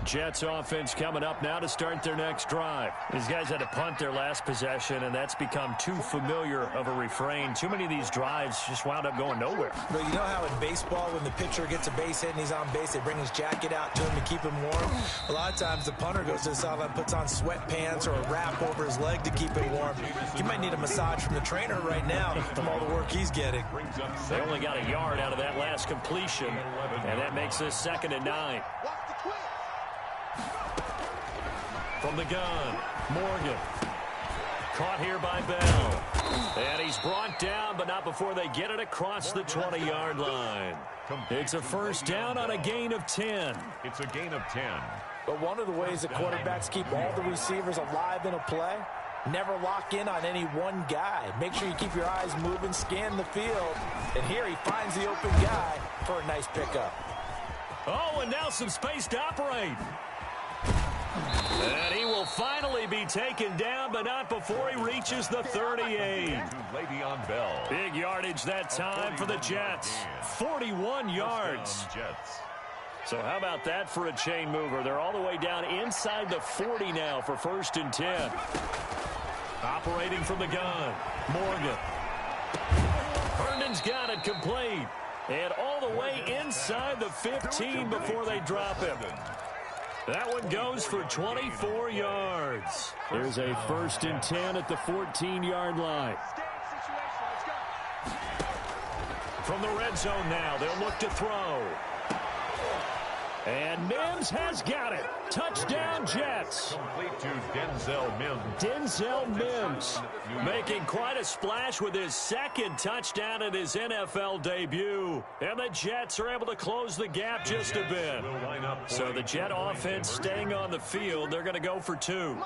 Jets offense coming up now to start their next drive. These guys had to punt their last possession, and that's become too familiar of a refrain. Too many of these drives just wound up going nowhere. But you know how in baseball, when the pitcher gets a base hit and he's on base, they bring his jacket out to him to keep him warm? A lot of times the punter goes to the sideline, puts on sweatpants or a wrap over his leg to keep him warm. He might need a massage from the trainer right now from all the work he's getting. They only got a yard out of that last completion, and that makes this 2nd and 9. From the gun, Morgan. Caught here by Bell. And he's brought down, but not before they get it across the 20-yard line. It's a first down on a gain of 10. It's a gain of 10. But one of the ways the quarterbacks keep all the receivers alive in a play, never lock in on any one guy. Make sure you keep your eyes moving, scan the field. And here he finds the open guy for a nice pickup. Oh, and now some space to operate. And he will finally be taken down, but not before he reaches the 38. Le'Veon Bell. Big yardage that time for the Jets. 41 yards. So how about that for a chain mover? They're all the way down inside the 40 now for 1st and 10. Operating from the gun, Morgan. Herndon's got it complete. And all the way inside the 15 before they drop him. That one goes for 24 yards. There's a 1st and 10 at the 14-yard line. From the red zone now, they'll look to throw. And Mims has got it. Touchdown, Jets. Complete to Denzel Mims. Denzel Mims making quite a splash with his 2nd touchdown in his NFL debut. And the Jets are able to close the gap just a bit. So the Jet offense staying on the field. They're going to go for 2.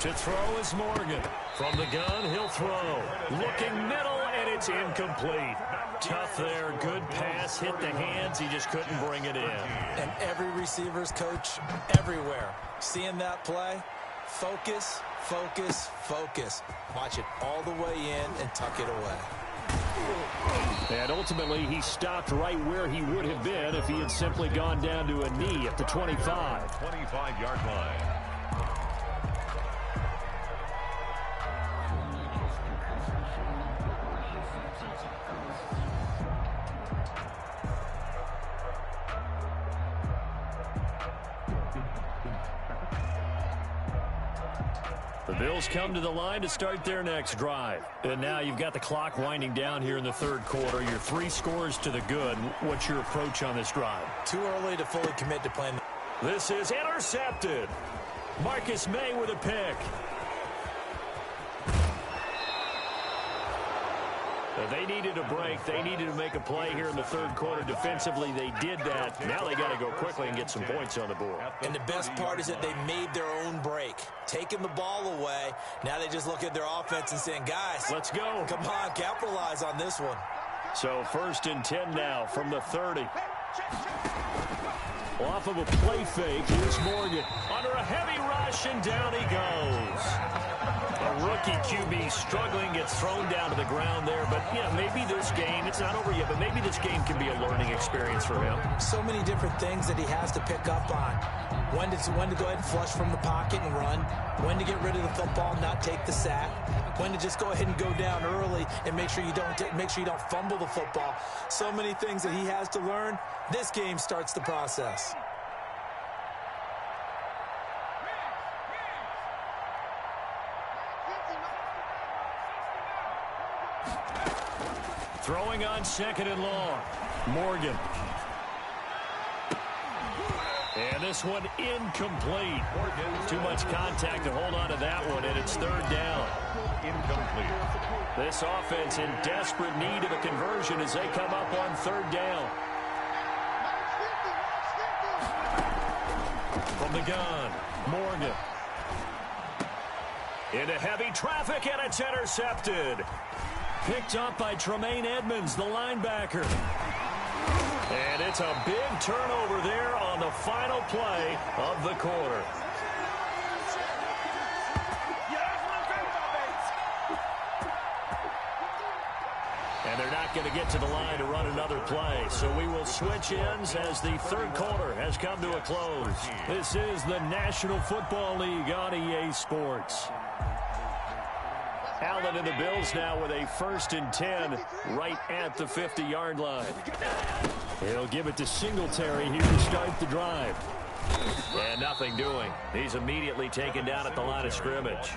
To throw is Morgan. From the gun, he'll throw. Looking middle, and it's incomplete. Tough there. Good pass. Hit the hands. He just couldn't bring it in. And every receiver's coach everywhere. Seeing that play, focus, focus, focus. Watch it all the way in and tuck it away. And ultimately, he stopped right where he would have been if he had simply gone down to a knee at the 25. 25-yard line. The Bills come to the line to start their next drive. And now you've got the clock winding down here in the 3rd quarter. You're 3 scores to the good. What's your approach on this drive? Too early to fully commit to playing. This is intercepted. Marcus May with a pick. They needed a break. They needed to make a play here in the 3rd quarter. Defensively, they did that. Now they got to go quickly and get some points on the board. And the best part is that they made their own break. Taking the ball away. Now they just look at their offense and saying, guys, let's go. Come on, capitalize on this one. So 1st and 10 now from the 30. Off of a play fake, here's Morgan. Under a heavy rush, and down he goes. A rookie QB struggling, gets thrown down to the ground there. But, yeah, maybe this game, it's not over yet, but maybe this game can be a learning experience for him. So many different things that he has to pick up on. When to go ahead and flush from the pocket and run. When to get rid of the football and not take the sack. When to just go ahead and go down early and make sure you don't fumble the football. So many things that he has to learn. This game starts the process. Throwing on 2nd and long. Morgan. And this one incomplete. Too much contact to hold on to that one, and it's 3rd down. Incomplete. This offense in desperate need of a conversion as they come up on 3rd down. From the gun, Morgan. Into heavy traffic, and it's intercepted. Picked up by Tremaine Edmonds, the linebacker. And it's a big turnover there on the final play of the quarter. And they're not going to get to the line to run another play. So we will switch ends as the 3rd quarter has come to a close. This is the National Football League on EA Sports. Allen and the Bills now with a 1st and 10 right at the 50-yard line. He'll give it to Singletary here to start the drive. And nothing doing. He's immediately taken down at the line of scrimmage.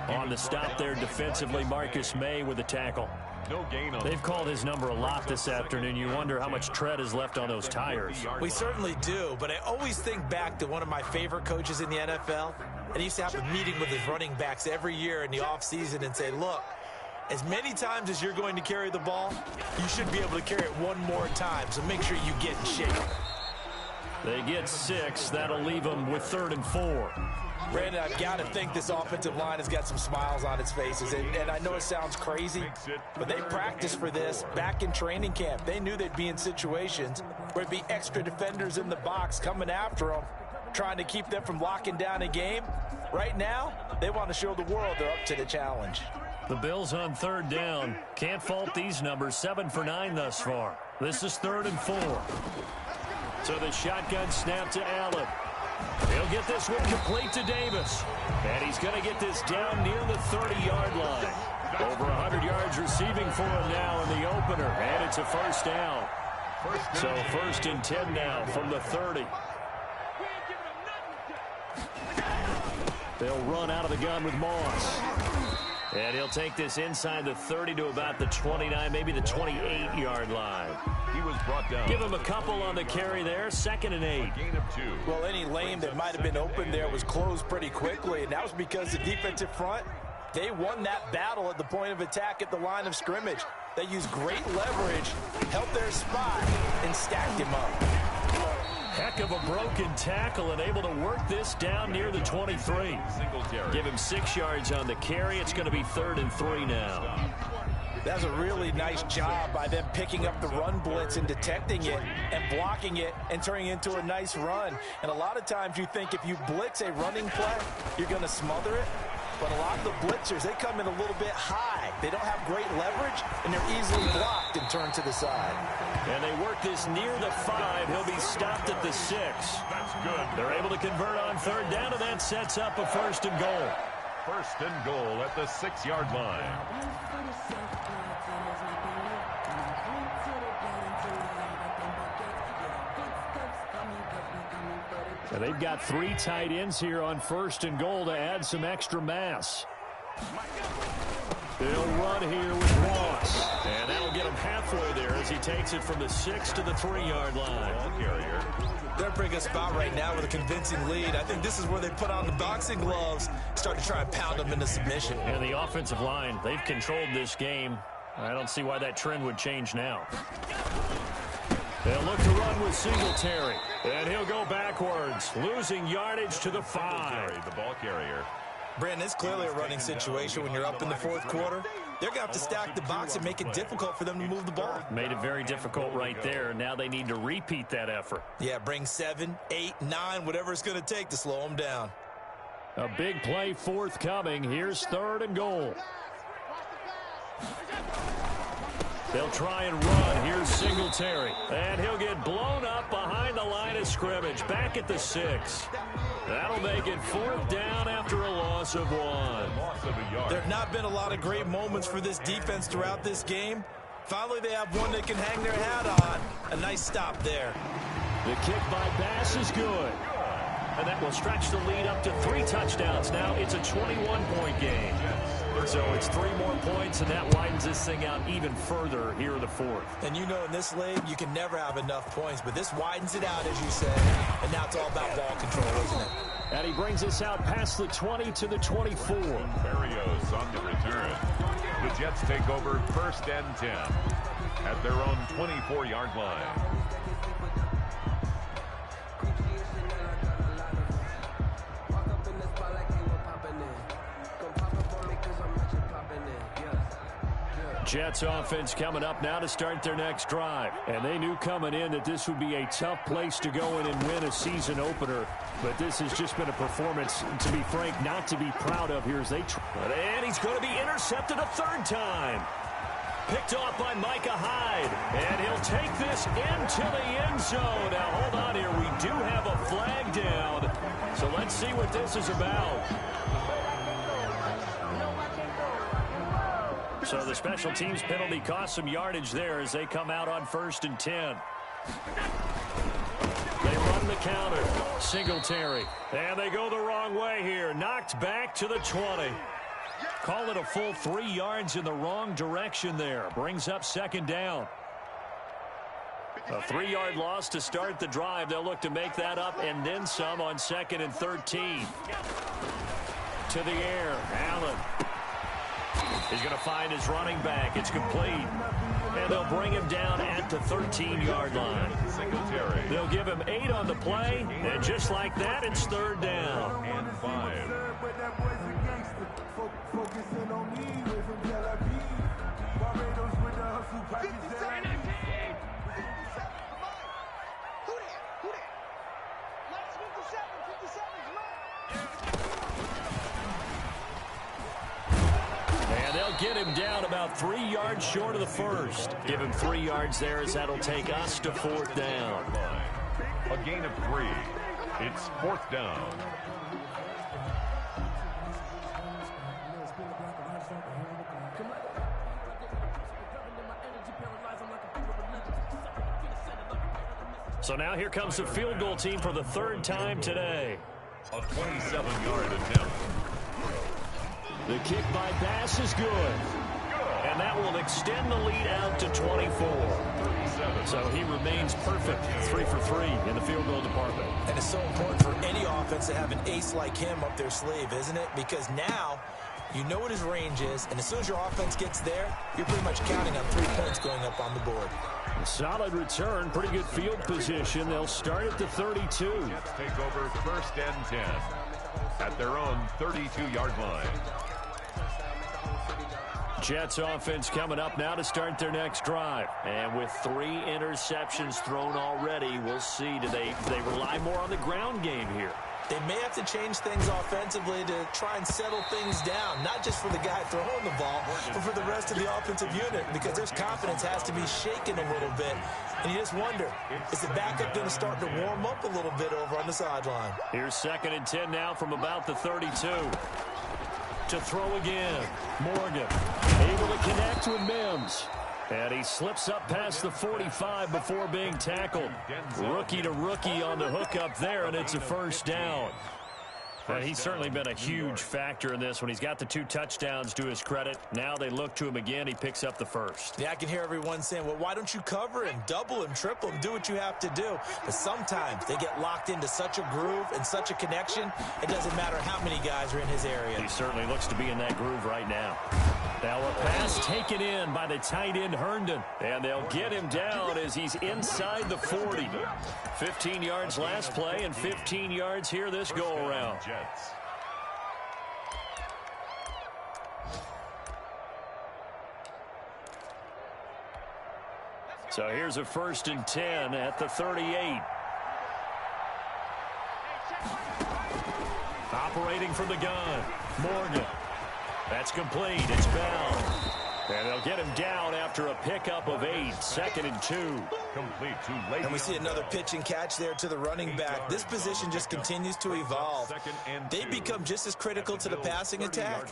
On the stop there defensively, Marcus May with the tackle. No gain on. They've called his number a lot this afternoon. You wonder how much tread is left on those tires. We certainly do, but I always think back to one of my favorite coaches in the NFL. And he used to have a meeting with his running backs every year in the offseason and say, look, as many times as you're going to carry the ball, you should be able to carry it one more time, so make sure you get in shape. They get 6. That'll leave them with 3rd and 4. Brandon, I've got to think this offensive line has got some smiles on its faces. And I know it sounds crazy, but they practiced for this back in training camp. They knew they'd be in situations where there'd be extra defenders in the box coming after them. trying to keep them from locking down a game. Right now, they want to show the world they're up to the challenge. The Bills on third down. Can't fault these numbers. 7 for 9 thus far. This is 3rd and 4. So the shotgun snap to Allen. He'll get this one complete to Davis. And he's going to get this down near the 30-yard line. Over 100 yards receiving for him now in the opener. And it's a first down. So 1st and 10 now from the 30. They'll run out of the gun with Moss. And he'll take this inside the 30 to about the 29, maybe the 28-yard line. He was brought down. Give him a couple on the carry there. 2nd and 8. Gain of 2. Well, any lane that might have been open there was closed pretty quickly, and that was because the defensive front, they won that battle at the point of attack at the line of scrimmage. They used great leverage, held their spot, and stacked him up. Heck of a broken tackle and able to work this down near the 23. Give him 6 yards on the carry. It's going to be 3rd and 3 now. That's a really nice job by them picking up the run blitz and detecting it and blocking it and turning it into a nice run. And a lot of times you think if you blitz a running play, you're going to smother it. But a lot of the blitzers, they come in a little bit high. They don't have great leverage, and they're easily blocked and turned to the side. And they work this near the 5. He'll be stopped at the 6. That's good. They're able to convert on 3rd down, and that sets up a 1st and goal. 1st and goal at the 6-yard line. And they've got 3 tight ends here on 1st and goal to add some extra mass. They'll run here with Ross. And that'll get him halfway there as he takes it from the 6 to the 3-yard line. Ball carrier. They're in a good spot right now with a convincing lead. I think this is where they put on the boxing gloves, start to try and pound them into submission. And the offensive line, they've controlled this game. I don't see why that trend would change now. They'll look to run with Singletary. And he'll go backwards, losing yardage to the 5. The ball carrier. Brandon, it's clearly a running situation when you're up in the 4th quarter. They're going to have to stack the box and make it difficult for them to move the ball. Made it very difficult right there. Now they need to repeat that effort. Yeah, bring 7, 8, 9, whatever it's going to take to slow them down. A big play forthcoming. Here's 3rd and goal. They'll try and run. Here's Singletary. And he'll get blown up behind the line of scrimmage. Back at the 6. That'll make it 4th down after a loss of 1. Loss of a yard. There have not been a lot of great moments for this defense throughout this game. Finally, they have one they can hang their hat on. A nice stop there. The kick by Bass is good. And that will stretch the lead up to 3 touchdowns. Now it's a 21-point game. So it's 3 more points, and that widens this thing out even further here in the 4th. And you know in this league, you can never have enough points, but this widens it out, as you said. And now it's all about ball control, isn't it? And he brings us out past the 20 to the 24. Barrios on the return. The Jets take over 1st and 10 at their own 24-yard line. Jets offense coming up now to start their next drive. And they knew coming in that this would be a tough place to go in and win a season opener. But this has just been a performance, to be frank, not to be proud of here as they try. And he's going to be intercepted a 3rd time. Picked off by Micah Hyde. And he'll take this into the end zone. Now, hold on here. We do have a flag down. So let's see what this is about. So the special teams penalty cost some yardage there as they come out on 1st and 10. They run the counter. Singletary. And they go the wrong way here. Knocked back to the 20. Call it a full 3 yards in the wrong direction there. Brings up 2nd down. A 3-yard loss to start the drive. They'll look to make that up and then some on 2nd and 13. To the air. Allen. He's going to find his running back. It's complete. And they'll bring him down at the 13-yard line. Singletary. They'll give him 8 on the play. And just like that, it's 3rd down. And 5. Let's move to 17. get him down about 3 yards short of the first. Give him 3 yards there as that'll take us to 4th down. A gain of 3. It's 4th down. So now here comes the field goal team for the 3rd time today. A 27-yard attempt. The kick by Bass is good. And that will extend the lead out to 24. So he remains perfect. 3 for 3 in the field goal department. And it's so important for any offense to have an ace like him up their sleeve, isn't it? Because now you know what his range is, and as soon as your offense gets there, you're pretty much counting on 3 points going up on the board. Solid return, pretty good field position. They'll start at the 32. Jets take over 1st and 10 at their own 32-yard line. Jets offense coming up now to start their next drive. And with 3 interceptions thrown already, we'll see. Do they rely more on the ground game here? They may have to change things offensively to try and settle things down, not just for the guy throwing the ball, but for the rest of the offensive unit, because their confidence has to be shaken a little bit. And you just wonder, is the backup going to start to warm up a little bit over on the sideline? Here's 2nd and 10 now from about the 32. To throw again. Morgan able to connect with Mims. And he slips up past the 45 before being tackled. Rookie to rookie on the hook up there, and it's a 1st down. And he's certainly been a huge factor in this when he's got the 2 touchdowns to his credit. Now they look to him again. He picks up the 1st. Yeah, I can hear everyone saying, well, why don't you cover him, double him, triple him, do what you have to do. But sometimes they get locked into such a groove and such a connection, it doesn't matter how many guys are in his area. He certainly looks to be in that groove right now. Now a pass taken in by the tight end Herndon. And they'll get him down as he's inside the 40. 15 yards last play and 15 yards here this go-around. So here's a 1st and 10 at the 38. Operating from the gun. Morgan. That's complete. It's bound. And they'll get him down after a pickup of 8. 2nd and 2. Complete to late. And we see another pitch and catch there to the running back. This position just continues to evolve. They become just as critical to the passing attack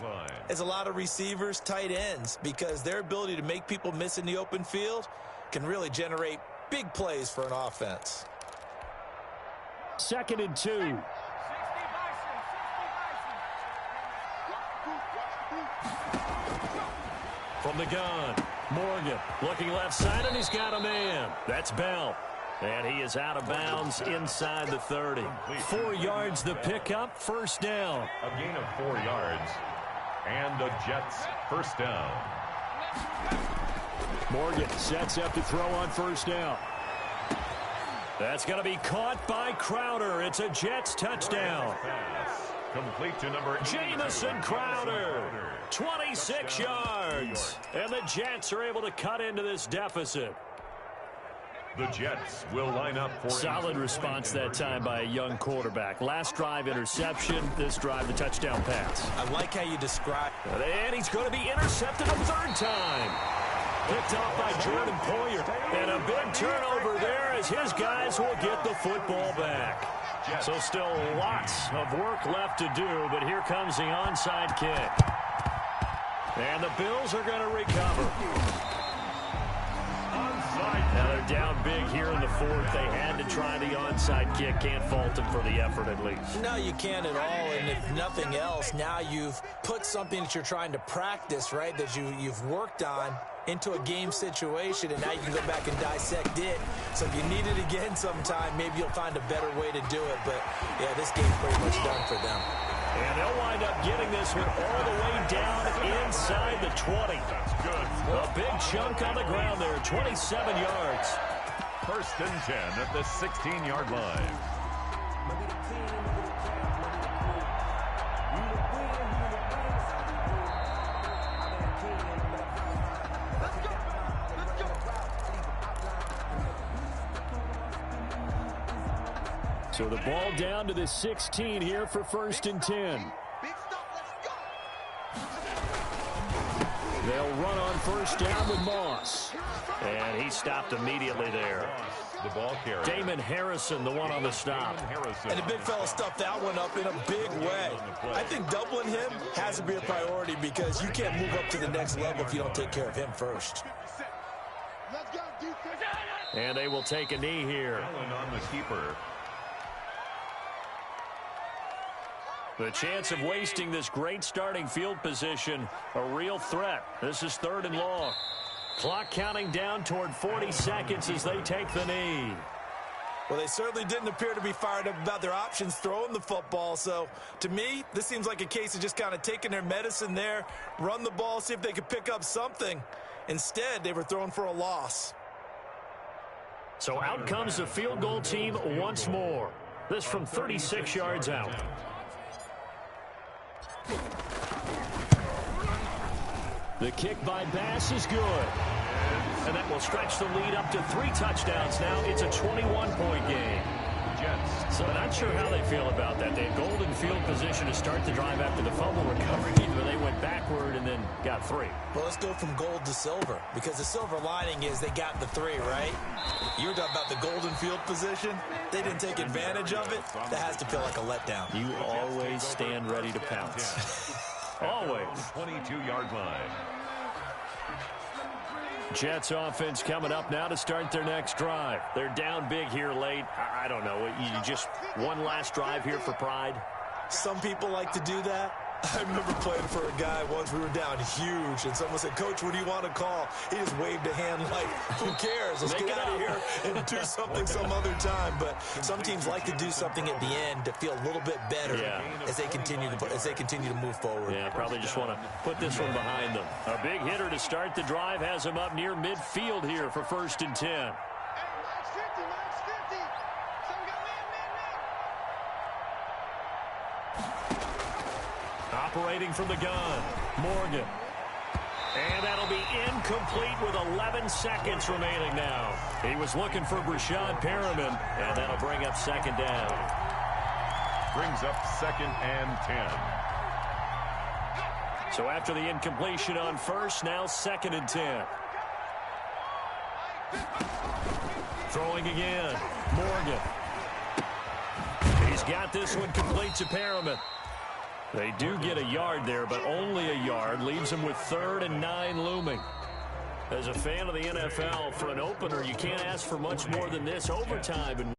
as a lot of receivers, tight ends, because their ability to make people miss in the open field can really generate big plays for an offense. 2nd and 2. From the gun, Morgan looking left side, and he's got a man. That's Bell. And he is out of bounds inside the 30. 4 yards the pickup, 1st down. A gain of 4 yards. And the Jets 1st down. Morgan sets up to throw on 1st down. That's going to be caught by Crowder. It's a Jets touchdown. Complete to number Jamison Crowder. 26 yards. And the Jets are able to cut into this deficit. The Jets will line up for solid response that time by a young quarterback. Last drive interception, this drive the touchdown pass. I like how you describe. And he's going to be intercepted a 3rd time. Picked off by Jordan Poyer. And a big turnover there as his guys will get the football back. So still lots of work left to do, but here comes the onside kick. And the Bills are going to recover. Now they're down big here in the 4th. They had to try the onside kick. Can't fault them for the effort at least. No, you can't at all. And if nothing else, now you've put something that you're trying to practice, right, that you've worked on into a game situation, and now you can go back and dissect it. So if you need it again sometime, maybe you'll find a better way to do it. But, yeah, this game's pretty much done for them. And they'll wind up getting this one all the way down inside the 20. That's good. A big chunk on the ground there, 27 yards. 1st and 10 at the 16-yard line. So the ball down to the 16 here for 1st and 10. They'll run on first down with Moss. And he stopped immediately there. The ball carrier. Damon Harrison, the one on the stop. And the big fella stuffed that one up in a big way. I think doubling him has to be a priority because you can't move up to the next level if you don't take care of him first. And they will take a knee here. On the keeper. The chance of wasting this great starting field position, a real threat. This is 3rd and long. Clock counting down toward 40 seconds as they take the knee. Well, they certainly didn't appear to be fired up about their options throwing the football. So, to me, this seems like a case of just kind of taking their medicine there, run the ball, see if they could pick up something. Instead, they were throwing for a loss. So out comes the field goal team once more. This from 36 yards out. The kick by Bass is good. And that will stretch the lead up to 3 touchdowns now. It's a 21-point game. Jets. So not sure how they feel about that. They had golden field position to start the drive after the fumble recovery, where they went backward and then got 3. Well, let's go from gold to silver, because the silver lining is they got the 3, right? You were talking about the golden field position. They didn't take advantage of it. That has to feel like a letdown. You always stand ready to pounce. Always. 22-yard line. Jets offense coming up now to start their next drive. They're down big here late. I don't know. You just one last drive here for pride? Some people like to do that. I remember playing for a guy once. We were down huge, and someone said, "Coach, what do you want to call?" He just waved a hand like, who cares? Let's get out of here and do something some other time. But some teams like to do something at the end to feel a little bit better as they continue to move forward. Yeah, probably just want to put this one behind them. A big hitter to start the drive has him up near midfield here for 1st and 10. Operating from the gun, Morgan. And that'll be incomplete with 11 seconds remaining now. He was looking for Brashad Perriman, and that'll bring up 2nd down. Brings up 2nd and 10. So after the incompletion on 1st, now 2nd and 10. Throwing again, Morgan. He's got this one complete to Perriman. They do get a yard there, but only a yard. Leaves them with 3rd and 9 looming. As a fan of the NFL, for an opener, you can't ask for much more than this. Overtime. And